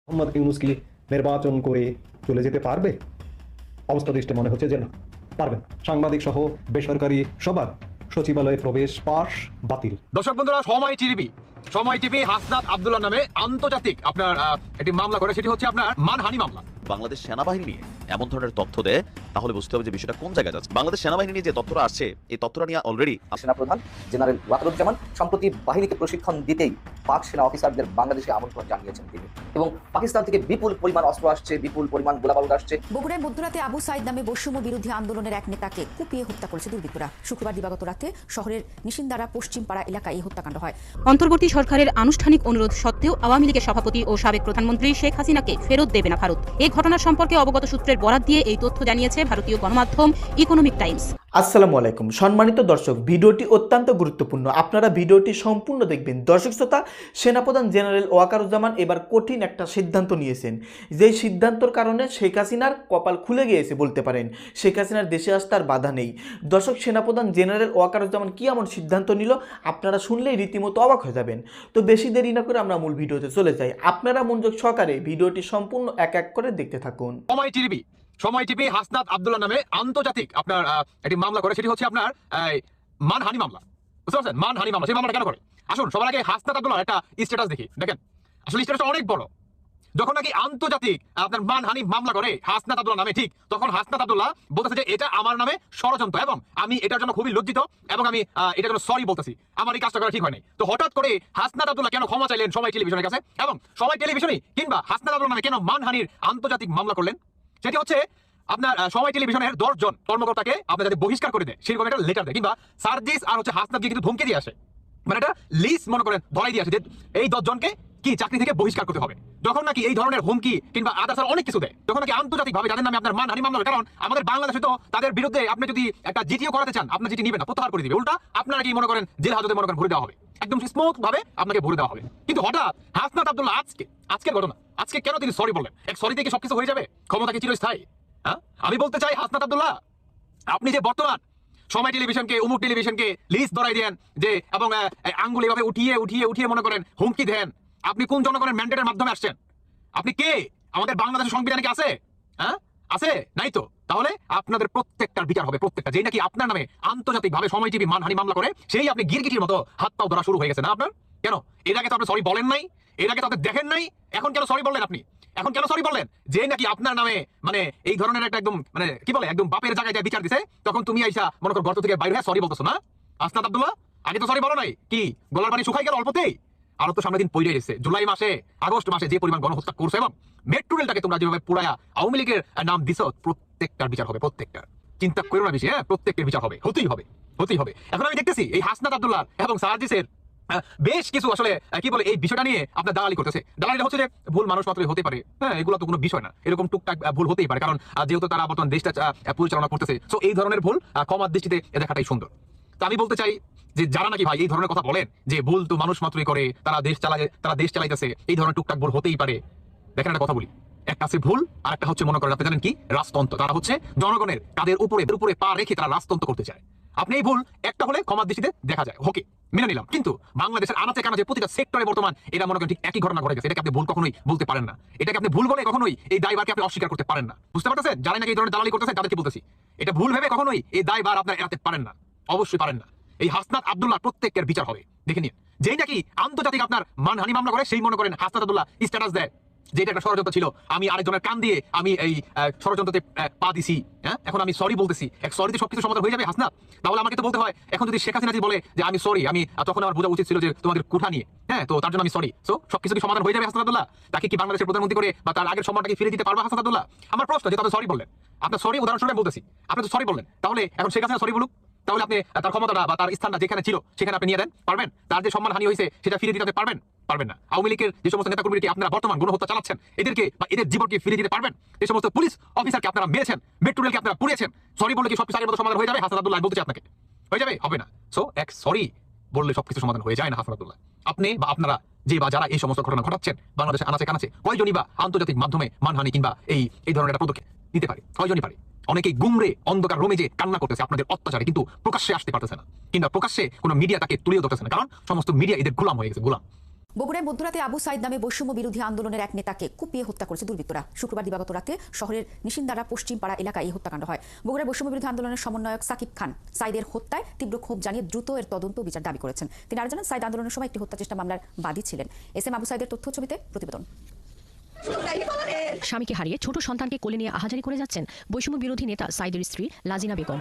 মোহাম্মদ ইউনূস কি নির্বাচন করে চলে যেতে পারবে? অবস্থা দৃষ্টে মনে হচ্ছে যে না, পারবে না। সাংবাদিক সহ বেসরকারি সবার সচিবালয়ে প্রবেশ পাশ বাতিল। দর্শক বন্ধুরা, সময় টিভি হাসনাত আব্দুল্লাহ নামে আন্তর্জাতিক আপনার একটি মামলা করে, সেটি হচ্ছে আপনার মানহানি মামলা। বাংলাদেশ সেনাবাহিনী নিয়ে এমন ধরনের তথ্য দেয়, তাহলে বুঝতে হবে যে বিষয়টা কোন জায়গায় যাচ্ছে। বাংলাদেশ সেনাবাহিনী নিয়ে যে তথ্যটা আসছে, এই তথ্যটা নিয়ে অলরেডি সেনাপ্রধান জেনারেল ওয়াকারুজ্জামান সম্প্রতি বাহিনীকে প্রশিক্ষণ দিতেই পাক সেনা অফিসারদের বাংলাদেশে আমন্ত্রণ জানিয়েছেন তিনি, এবং পাকিস্তান থেকে বিপুল পরিমাণ অস্ত্র আসছে, বিপুল পরিমাণ গোলাবারুদ আসছে। বগুড়ায় মধ্যরাতে আবু সাইদ নামে বৈষম্য বিরোধী আন্দোলনের এক নেতাকে কুপিয়ে হত্যা করেছে দুর্বৃত্তরা। শুক্রবার দিবাগত রাতে শহরের নিশিন্দারা পশ্চিমপাড়া এলাকায় এই হত্যাকাণ্ড হয়। অন্তর্বর্তী সরকারের আনুষ্ঠানিক অনুরোধ সত্ত্বেও আওয়ামী লীগের সভাপতি ও সাবেক প্রধানমন্ত্রী শেখ হাসিনাকে ফেরত দেবে না ভারত। এই ঘটনার সম্পর্কে অবগত সূত্রের বরাত দিয়ে এই তথ্য জানিয়েছে ভারতীয় গণমাধ্যম ইকোনমিক টাইমস। আসসালামু আলাইকুম সম্মানিত দর্শক, ভিডিওটি অত্যন্ত গুরুত্বপূর্ণ, আপনারা ভিডিওটি সম্পূর্ণ দেখবেন। দর্শক শ্রোতা, সেনাপ্রধান জেনারেল ওয়াকারুজ্জামান এবার কঠিন একটা সিদ্ধান্ত নিয়েছেন, যেই সিদ্ধান্তর কারণে শেখ হাসিনার কপাল খুলে গিয়েছে বলতে পারেন। শেখ হাসিনার দেশে আসতে আর বাধা নেই। দর্শক, সেনাপ্রধান জেনারেল ওয়াকারুজ্জামান কি এমন সিদ্ধান্ত নিল, আপনারা শুনলেই রীতিমতো অবাক হয়ে যাবেন। তো বেশি দেরি না করে আমরা মূল ভিডিওতে চলে যাই। আপনারা মনোযোগ সহকারে ভিডিওটি সম্পূর্ণ এক এক করে দেখতে থাকুন। সময় টিভি হাসনাত আব্দুল্লাহ নামে আন্তর্জাতিক আপনার একটি মামলা করে, সেটি হচ্ছে আপনার মানহানি মামলা। বুঝতে পারছেন? মানহানি মামলা। সেই মামলাটা কেন করে আসুন সবার আগে হাসনাত আব্দুল্লাহ একটা স্ট্যাটাস দেখি। দেখেন, আসলে স্ট্যাটাসটা অনেক বড়। যখন নাকি আন্তর্জাতিক আপনার মানহানি মামলা করে হাসনাত আব্দুল্লাহ নামে, ঠিক তখন হাসনাত আব্দুল্লাহ বলতেছে যে এটা আমার নামে ষড়যন্ত্র, এবং আমি এটার জন্য খুবই লজ্জিত, এবং আমি এটার জন্য সরি বলতেছি, আমার এই কাজটা করা ঠিক হয়নি। তো হঠাৎ করে হাসনাত আব্দুল্লাহ কেন ক্ষমা চাইলেন সময় টেলিভিশনের কাছে, এবং সময় টেলিভিশনই কিংবা হাসনাত আব্দুল্লাহ নামে কেন মানহানির আন্তর্জাতিক মামলা করলেন, সেটি হচ্ছে আপনার সময় টেলিভিশনের 10 জন কর্মকর্তাকে আপনার যাতে বহিষ্কার করে দেয় সেরকম একটা লেটার দেয়, কিংবা সার্জিস আর হচ্ছে হাসনাতকে কিন্তু ধমকি দিয়ে আসে, মানে একটা লিস্ট মনে করেন ধরাই দিয়ে আসে যে এই 10 জনকে কি চাকরি থেকে বহিষ্কার করতে হবে। যখন নাকি এই ধরনের হুমকি কিংবা আদার্স অনেক কিছু দেয়, তখন নাকি আন্তর্জাতিক ভাবে যাদের নামে আপনার মানহানি মামলা, কারণ আমাদের বাংলাদেশে তো তাদের বিরুদ্ধে আপনি যদি একটা জিটিও করাতে চান, আপনার জিটি নিবে না, প্রত্যাহার করে দিবে, উল্টা আপনারা কি মনে করেন জেল হাজতে মনে করেন ভরে দেওয়া হবে, একদম স্মুথ ভাবে আপনাকে ভরে দেওয়া হবে। কিন্তু হঠাৎ হাসনাত আব্দুল্লাহ আজকের ঘটনা, আজকে কেন তিনি সরি বললেন? এক সরিতে কি সবকিছু হয়ে যাবে? ক্ষমতা কি চিরস্থায়ী? আমি বলতে চাই হাসনাত আব্দুল্লাহ, আপনি যে বর্তমান সময় টেলিভিশনকে, উমুক টেলিভিশনকে লিস্ট ধরাই দেন যে, এবং আঙ্গুল এভাবে উঠিয়ে উঠিয়ে উঠিয়ে মনে করেন হুমকি দেন, আপনি কোন জনগণের ম্যান্ডেটের মাধ্যমে আসছেন? আপনি কে? আমাদের বাংলাদেশের সংবিধানে কি আছে? আছে? নাই তো। তাহলে আপনাদের প্রত্যেকটার বিচার হবে, প্রত্যেকটা। যেই নাকি আপনার নামে আন্তর্জাতিক ভাবে সময় টিভি মানহানি মামলা করে, সেই আপনি গিরগিটির মতো হাত পাও ধরা শুরু হয়ে গেছে না আপনার? কেন এর আগে তো আপনি সরি বলেন নাই, এর আগে তো আপনি দেখেন নাই, এখন কেন সরি বললেন আপনি? এখন কেন সরি বললেন? যে নাকি আপনার নামে মানে এই ধরনের একটা একদম মানে কি বলে একদম বাপের জায়গায় যা বিচার দিছে, তখন তুমি আইসা মনে করো গর্ত থেকে বাইরে হয়ে সরি বলতেছো না? হাসনাত আব্দুল্লাহ, আগে তো সরি বলো নাই। কি গলার পানি শুকাই গেল অল্পতেই? আরো তো সামনে দিন পড়ে গেছে। জুলাই মাসে, আগস্ট মাসে যে পরিমাণ গণহত্যা করছে, এবং মেট্রো রেলটাকে তোমরা যেভাবে পুরায়া আওয়ামী লীগের নাম দিছো, প্রত্যেকটার বিচার হবে, প্রত্যেকটার। চিন্তা করো না বেশি, প্রত্যেকের বিচার হবে, হতেই হবে, হতেই হবে। এখন আমি দেখতেছি এই হাসনাত আব্দুল্লাহ এবং সার্জিসের বেশ কিছু আসলে কি বলে এই বিষয়টা নিয়ে আপনার দালালি করতেছে। দালালিটা হচ্ছে যে ভুল মানুষ মাত্রই হতে পারে, এগুলো তো কোনো বিষয় না, এরকম টুকটাক ভুল হতেই পারে, কারণ যেহেতু তারা বর্তমান দেশটা পরিচালনা করতেছে, সো এই ধরনের ভুল ক্ষমার দৃষ্টিতে দেখাটাই সুন্দর। তো আমি বলতে চাই যে যারা নাকি ভাই এই ধরনের কথা বলেন যে ভুল তো মানুষ মাত্রই করে, তারা দেশ চালাইতেছে, এই ধরনের টুকটাক ভুল হতেই পারে। দেখেন একটা কথা বলি, একটা আছে ভুল, আর একটা হচ্ছে মনে করেন আপনি জানেন কি রাজতন্ত্র। তারা হচ্ছে জনগণের তাদের উপরে পা রেখে তারা রাজতন্ত্র করতে চায়। আপনি এই ভুল একটা হলে ক্ষমার দৃষ্টিতে দেখা যায়, ওকে মেনে নিলাম, কিন্তু বাংলাদেশের আনাচে কানাচে প্রতিটা সেক্টরে বর্তমান এটা মনে করেন ঠিক একই ঘটনা ঘটে গেছে। এটাকে আপনি ভুল কখনোই বলতে পারেন না, এটাকে আপনি ভুল বলে কখনোই এই দায়ভারকে আপনি অস্বীকার করতে পারেন না। বুঝতে পারতেছেন? যারা নাকি এই ধরনের দালালি করতেছে তাদেরকে বলতেছি, এটা ভুল ভেবে কখনোই এই দায়ভার আপনার এড়াতে পারেন না, অবশ্যই পারেন না। এই হাসনাত আব্দুল্লাহ প্রত্যেকের বিচার হবে, দেখে নিন। যেই নাকি আন্তর্জাতিক আপনার মানহানি মামলা করে, সেই মনে করেন হাসনাত আব্দুল্লাহ স্ট্যাটাস দেয় যে এটা একটা ষড়যন্ত্র ছিল, আমি আরেকজনের কান দিয়ে আমি এই ষড়যন্ত্রতে পা দিছি, এখন আমি সরি বলতেছি। এক সরিতে সবকিছু সমাধান হয়ে যাবে হাসনাত? তাহলে আমাকে তো বলতে হয়, এখন যদি শেখ হাসিনা বলে যে আমি সরি, আমি তখন আমার বোঝা উচিত ছিল যে তোমাদের কুঠা নিয়ে, তো তার জন্য আমি সরি, সো সবকিছু কি সমাধান হয়ে যাবে হাসনাত আব্দুল্লাহ? তাকে কি বাংলাদেশের প্রধানমন্ত্রী করে বা তার আগের সম্মানটাকে ফিরে দিতে পারবা হাসনাত আব্দুল্লাহ? আমার প্রশ্ন, যে আপনি সরি বললেন, আপনার সরি উদাহরণস্বরূপ বলতেছি, আপনি তো সরি বললেন, তাহলে এখন শেখ হাসিনা সরি বলুক, তাহলে আপনি তার ক্ষমতাটা বা তার স্থানটা যেখানে ছিল সেখানে আপনি নিয়ে দেন, পারবেন? তার যে সম্মান হানি হয়েছে সেটা ফিরে দিতে পারবেন? পারবেন না। আওয়ামী লীগের যে সমস্ত নেতাকর্মীকে আপনারা বর্তমান গণহত্যা চালাচ্ছেন, এদেরকে বা এদের জীবনকে ফিরে দিতে পারবেন? যে সমস্ত পুলিশ অফিসারকে আপনারা মেরেছেন, মেট্রো রেলকে আপনারা পুড়িয়েছেন, সরি বললে কি সবকিছু আগের মতো সমাধান হয়ে যাবে? হাসনাত আব্দুল্লাহ বলতে চাই আপনাকে, হয়ে যাবে? হবে না। সো এক সরি বললে সবকিছু সমাধান হয়ে যায় না হাসনাত আব্দুল্লাহ। আপনি বা আপনারা যে বা যারা এই সমস্ত ঘটনা ঘটাচ্ছেন বাংলাদেশে আনাচে কানাচে, কয়জনই বা আন্তর্জাতিক মাধ্যমে মানহানি কিংবা এই ধরনের একটা পদক্ষেপ নিতে পারে? কয়জনই পারে? অনেকেই গুমরে অন্ধকার রোমে যে কান্না করতেছে আপনাদের অত্যাচারে, কিন্তু প্রকাশ্যে আসতে পারতেছে না, কিংবা প্রকাশ্যে কোনো মিডিয়া তাকে তুলিয়ে ধরতেছে না, কারণ সমস্ত মিডিয়া এদের গোলাম হয়ে গেছে, গোলাম। বগুড়ায় মধ্যরাতে আবু সাইদ নামে বৈষম্য বিরোধী আন্দোলনের এক নেতাকে কুপিয়ে হত্যা করেছে দুর্বৃত্তরা। শুক্রবার দিবাগত রাতে শহরের নিশিন্দারা পশ্চিম পাড়া এলাকায় এই হত্যাকাণ্ড হয়। বগুড়ার বৈষম্য বিরোধী আন্দোলনের সমন্বয়ক সাকিব খান সাইদের হত্যায় তীব্র ক্ষোভ জানিয়ে দ্রুত এর তদন্ত বিচার দাবি করেছেন। তিনি আরো জানান, সাইদ আন্দোলনের সময় একটি হত্যা চেষ্টা মামলার বাদী ছিলেন। এস এম আবু সাইদের তথ্য ছবিতে প্রতিবেদন। স্বামীকে হারিয়ে ছোট সন্তানকে কোলে নিয়ে আহাজারি করে যাচ্ছেন বৈষম্য বিরোধী নেতা সাইদের স্ত্রী লাজিনা বেগম।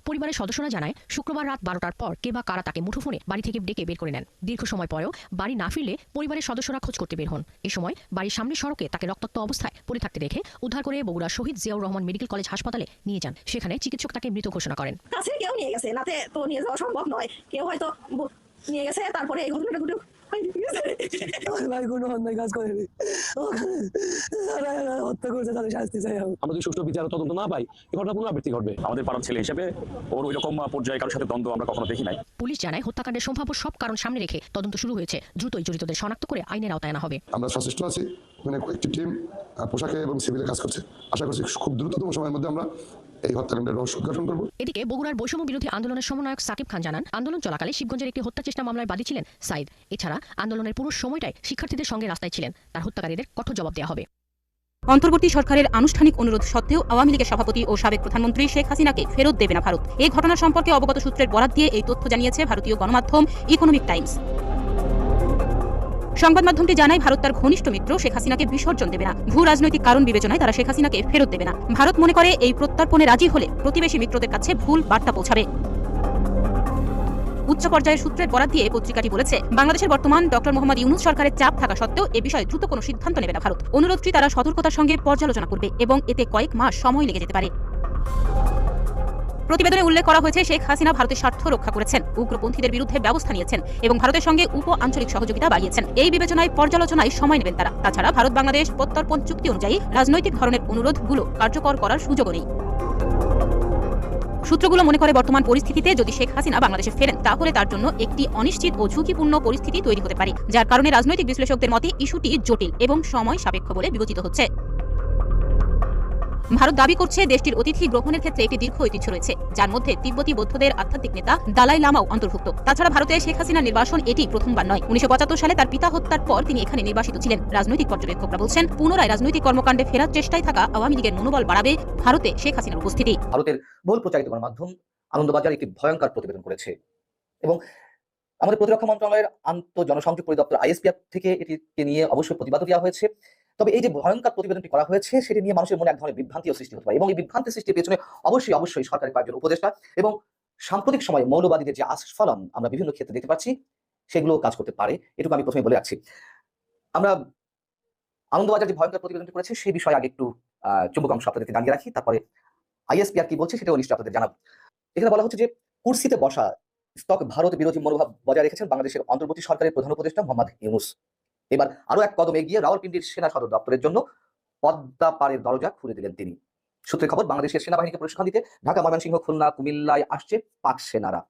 পরিবারের সদস্যরা জানায়, শুক্রবার রাত 12টার পর কে বা কারা তাকে মুঠোফোনে বাড়ি থেকে ডেকে বের করে নেন। দীর্ঘ সময় পরেও বাড়ি না ফিরলে পরিবারের সদস্যরা খোঁজ করতে বের হন। এ সময় বাড়ির সামনের সড়কে তাকে রক্তাক্ত অবস্থায় পড়ে থাকতে দেখে উদ্ধার করে বগুড়া শহীদ জিয়াউর রহমান মেডিকেল কলেজ হাসপাতালে নিয়ে যান। সেখানে চিকিৎসক তাকে মৃত ঘোষণা করেন। কাছে কেউ নিয়ে গেছে, নাতে তো নিয়ে যাওয়া সম্ভব নয়, কেউ হয়তো নিয়ে গেছে, তারপরে এই ঘটনাটা ঘটে আমরা যদি সুষ্ঠু বিচার তদন্ত না পাই, এই ঘটনা পুনরাবৃত্তি ঘটবে। আমাদের পাড়ার ছেলে হিসেবে ওর ওই রকম পর্যায়ে কারোর সাথে দ্বন্দ্ব আমরা কখনো দেখি নাই। পুলিশ জানায়, হত্যাকাণ্ডের সম্ভাব্য সব কারণ সামনে রেখে তদন্ত শুরু হয়েছে। দ্রুতই জড়িতদের শনাক্ত করে আইনের আওতায় আনা হবে। আমরা সচেষ্ট আছি, মানে একটি টিম পোশাকে এবং সিভিলে কাজ করছে। আশা করছি খুব দ্রুততম সময়ের মধ্যে আমরা এই হত্যাকাণ্ডের রহস্য উদ্ঘাটন করব। এদিকে বগুড়ার বৈষম্য বিরোধী আন্দোলনের সমন্বয়ক সাকিব খান জানান, আন্দোলন চলাকালে শিবগঞ্জের একটি হত্যা চেষ্টা মামলায় বাদী ছিলেন সাইদ। এছাড়া আন্দোলনের পুরো সময়টাই শিক্ষার্থীদের সঙ্গে রাস্তায় ছিলেন। তার হত্যাকারীদের কঠোর জবাব দেওয়া হবে। অন্তর্বর্তী সরকারের আনুষ্ঠানিক অনুরোধ সত্ত্বেও আওয়ামী লীগের সভাপতি ও সাবেক প্রধানমন্ত্রী শেখ হাসিনাকে ফেরত দেবে না ভারত। এই ঘটনা সম্পর্কে অবগত সূত্রের বরাত দিয়ে এই তথ্য জানিয়েছে ভারতীয় গণমাধ্যম ইকোনমিক টাইমস। সংবাদ মাধ্যমটি জানায়, ভারত তার ঘনিষ্ঠ মিত্র শেখ হাসিনাকে বিসর্জন দেবে না। ভূ রাজনৈতিক কারণ বিবেচনায় তারা শেখ হাসিনাকে ফেরত দেবে না। ভারত মনে করে এই প্রত্যর্পণে রাজি হলে প্রতিবেশী মিত্রদের কাছে ভুল বার্তা পৌঁছাবে। উচ্চ পর্যায়ের সূত্রের বরাত দিয়ে পত্রিকাটি বলেছে, বাংলাদেশের বর্তমান ডক্টর মোহাম্মদ ইউনূস সরকারের চাপ থাকা সত্ত্বেও এ বিষয়ে দ্রুত কোনো সিদ্ধান্ত নেবে না ভারত। অনুরোধটি তারা সতর্কতার সঙ্গে পর্যালোচনা করবে এবং এতে কয়েক মাস সময় লেগে যেতে পারে। প্রতিবেদনে উল্লেখ করা হয়েছে, শেখ হাসিনা ভারতের স্বার্থ রক্ষা করেছেন, উগ্রপন্থীদের বিরুদ্ধে ব্যবস্থা নিয়েছেন এবং ভারতের সঙ্গে উপ আঞ্চলিক সহযোগিতা বাড়িয়েছেন। এই বিবেচনায় পর্যালোচনায় সময় নেবেন তারা। তাছাড়া ভারত বাংলাদেশ প্রত্যর্পণ চুক্তি অনুযায়ী রাজনৈতিক ধরনের অনুরোধগুলো কার্যকর করার সুযোগও নেই। সূত্রগুলো মনে করে, বর্তমান পরিস্থিতিতে যদি শেখ হাসিনা বাংলাদেশে ফেরেন, তাহলে তার জন্য একটি অনিশ্চিত ও ঝুঁকিপূর্ণ পরিস্থিতি তৈরি হতে পারে, যার কারণে রাজনৈতিক বিশ্লেষকদের মতে ইস্যুটি জটিল এবং সময় সাপেক্ষ বলে বিবেচিত হচ্ছে। ভারত দাবি করছে, দেশটির অতিথি গ্রহণের ক্ষেত্রে একটি দীর্ঘ ঐতিহ্য রয়েছে, যার মধ্যে তিব্বতী বৌদ্ধদের আধ্যাত্মিক নেতা দালাই লামাও অন্তর্ভুক্ত। তাছাড়া ভারতে শেখ হাসিনার নির্বাসন এটি প্রথমবার নয়। 1975 সালে তার পিতা হত্যার পর তিনি এখানে নির্বাসিত ছিলেন। রাজনৈতিক পর্যবেক্ষকরা বলছেন, পুনরায় রাজনৈতিক কর্মকাণ্ডে ফেরার চেষ্টায় থাকা আওয়ামী লীগের মনোবল বাড়াবে ভারতে শেখ হাসিনার উপস্থিতি। ভারতের বহুল প্রচারিত গণমাধ্যম আনন্দবাজার একটি ভয়ঙ্কর প্রতিবেদন করেছে এবং আমাদের প্রতিরক্ষা মন্ত্রণালয়ের জনসংযোগ পরিদপ্তর আইএসপিআর থেকে এটিকে নিয়ে অবশ্যই প্রতিবাদও দেওয়া হয়েছে। তবে এই যে ভয়ঙ্কর প্রতিবেদনটি করা হয়েছে, সেটি নিয়ে মানুষের মনে এক ধরনের বিভ্রান্তিও সৃষ্টি হতে পারে এবং এই বিভ্রান্তি সৃষ্টির পেছনে অবশ্যই সরকারের কয়েকজন উপদেষ্টা এবং সাম্প্রতিক সময়ে মৌলবাদীদের যে আস্ফলন আমরা বিভিন্ন ক্ষেত্রে দেখতে পাচ্ছি, সেগুলো কাজ করতে পারে। এটুকু আমি প্রথমে বলে রাখছি। আমরা আনন্দবাজার যে ভয়ঙ্কর প্রতিবেদনটি করেছে সেই বিষয়ে আগে একটু চুম্বক অংশ আপনাদেরকে জানিয়ে রাখি, তারপরে আইএসপিআর কি বলছে সেটাও নিশ্চয়ই আপনাদের জানাবো। এখানে বলা হচ্ছে যে কুরসিতে বসা স্টক ভারত বিরোধী মনোভাব বজায় রেখেছেন বাংলাদেশের অন্তর্বর্তী সরকারের প্রধান উপদেষ্টা মোহাম্মদ ইউনূস। এবার আরো এক কদম এগিয়ে রাওয়ালপিন্ডির সেনা সদর দপ্তরের জন্য পদ্মা পাড়ের দরজা খুলে দিলেন তিনি। সূত্রের খবর, বাংলাদেশের সেনাবাহিনীকে প্রশিক্ষণ দিতে ঢাকা, ময়মনসিংহ, খুলনা, কুমিল্লায় আসছে পাক সেনারা।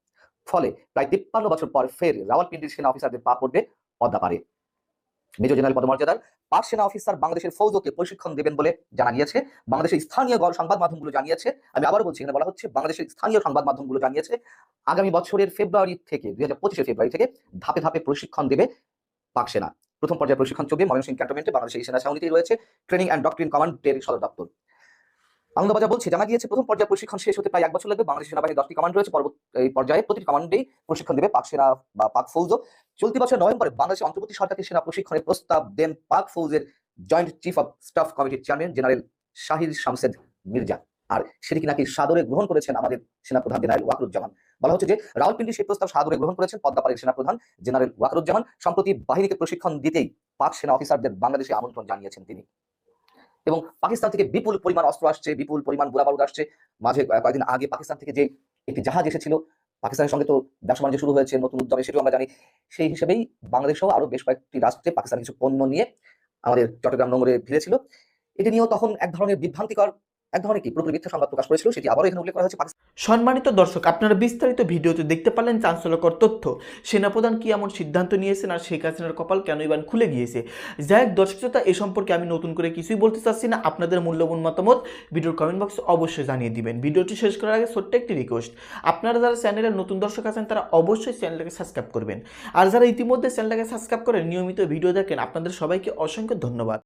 ফলে প্রায় 53 বছর পর ফের রাওয়ালপিন্ডির সেনা অফিসারদের পা পড়বে পদ্মা পাড়ে। মেজর জেনারেল পদমর্যাদার পাক সেনা অফিসার বাংলাদেশের ফৌজকে প্রশিক্ষণ দেবেন বলে জানা গিয়েছে। বাংলাদেশের স্থানীয় সংবাদ মাধ্যমগুলো জানিয়েছে, আমি আবারও বলছি, এখানে বলা হচ্ছে বাংলাদেশের স্থানীয় সংবাদ মাধ্যমগুলো জানিয়েছে, আগামী বছরের ফেব্রুয়ারি থেকে 2025 ফেব্রুয়ারি থেকে ধাপে ধাপে প্রশিক্ষণ দেবে পাক সেনা। প্রথম পর্যায়ে প্রশিক্ষণ চলবে ময়মনসিংহ ক্যান্টনমেন্টে বাংলাদেশের সেনা ছাউনিতেই রয়েছে ট্রেনিং অ্যান্ড ডক্ট্রিন কমান্ডের সদর দপ্তর। আনন্দবাজার বলছে, জানা গিয়েছে প্রথম পর্যায়ে প্রশিক্ষণ শেষ হতে প্রায় 1 বছর লাগবে। বাংলাদেশ সেনাবাহিনীর 10টি কমান্ড রয়েছে। পরবর্তী পর্যায়ে প্রতিটি কমান্ডেই প্রশিক্ষণ দেবে পাক সেনা বা পাক ফৌজ। চলতি বছর নভেম্বরে বাংলাদেশের অন্তর্বর্তী সরকারকে সেনা প্রশিক্ষণের প্রস্তাব দেন পাক ফৌজের জয়েন্ট চিফ অফ স্টাফ কমিটির চেয়ারম্যান জেনারেল শাহির শামসেদ মির্জা। আর সেটিকে নাকি সাদরে গ্রহণ করেছেন আমাদের সেনাপ্রধান জেনারেল ওয়াকারুজ্জামান। বলা হচ্ছে যে রাওয়ালপিন্ডি সেই প্রস্তাব সাদরে গ্রহণ করেছেন পদ্মাপাড়ের সেনাপ্রধান জেনারেল ওয়াকারুজ্জামান। সম্প্রতি বাহিনীকে প্রশিক্ষণ দিতেই পাক সেনা অফিসারদের বাংলাদেশে আমন্ত্রণ জানিয়েছেন তিনি। এবং পাকিস্তান থেকে বিপুল পরিমাণ অস্ত্র আসছে, বিপুল পরিমাণ গোলাবারুদ আসছে। মাঝে কয়েকদিন আগে পাকিস্তান থেকে যে একটি জাহাজ এসেছিল, পাকিস্তানের সঙ্গে তো ব্যবসা বাণিজ্য শুরু হয়েছে নতুন উদ্যমে, সেটাও আমরা জানি। সেই হিসেবেই বাংলাদেশ সহ আরো বেশ কয়েকটি রাষ্ট্রে পাকিস্তান কিছু পণ্য নিয়ে আমাদের চট্টগ্রাম নোঙরে ভিড়েছিল। এটি নিয়েও তখন এক ধরনের বিভ্রান্তিকর এক ধরনের কি পুরোপুরি মিথ্যা সংবাদ প্রকাশ করেছিল, সেটি আবারও এখানে উল্লেখ করা হয়েছে। সম্মানিত দর্শক, আপনারা বিস্তারিত ভিডিওতে দেখতে পারলেন চাঞ্চল্যকর তথ্য, সেনাপ্রধান কি এমন সিদ্ধান্ত নিয়েছেন আর শেখ হাসিনার কপাল কেন ইবান খুলে গিয়েছে। যাই হোক দর্শক শ্রোতা, এ সম্পর্কে আমি নতুন করে কিছুই বলতে চাচ্ছি না। আপনাদের মূল্যবান মতামত ভিডিওর কমেন্ট বক্সে অবশ্যই জানিয়ে দিবেন। ভিডিওটি শেষ করার আগে ছোট্ট একটি রিকোয়েস্ট, আপনারা যারা চ্যানেলের নতুন দর্শক আছেন তারা অবশ্যই চ্যানেলটাকে সাবস্ক্রাইব করবেন, আর যারা ইতিমধ্যে চ্যানেলটাকে সাবস্ক্রাইব করে নিয়মিত ভিডিও দেখেন আপনাদের সবাইকে অসংখ্য ধন্যবাদ।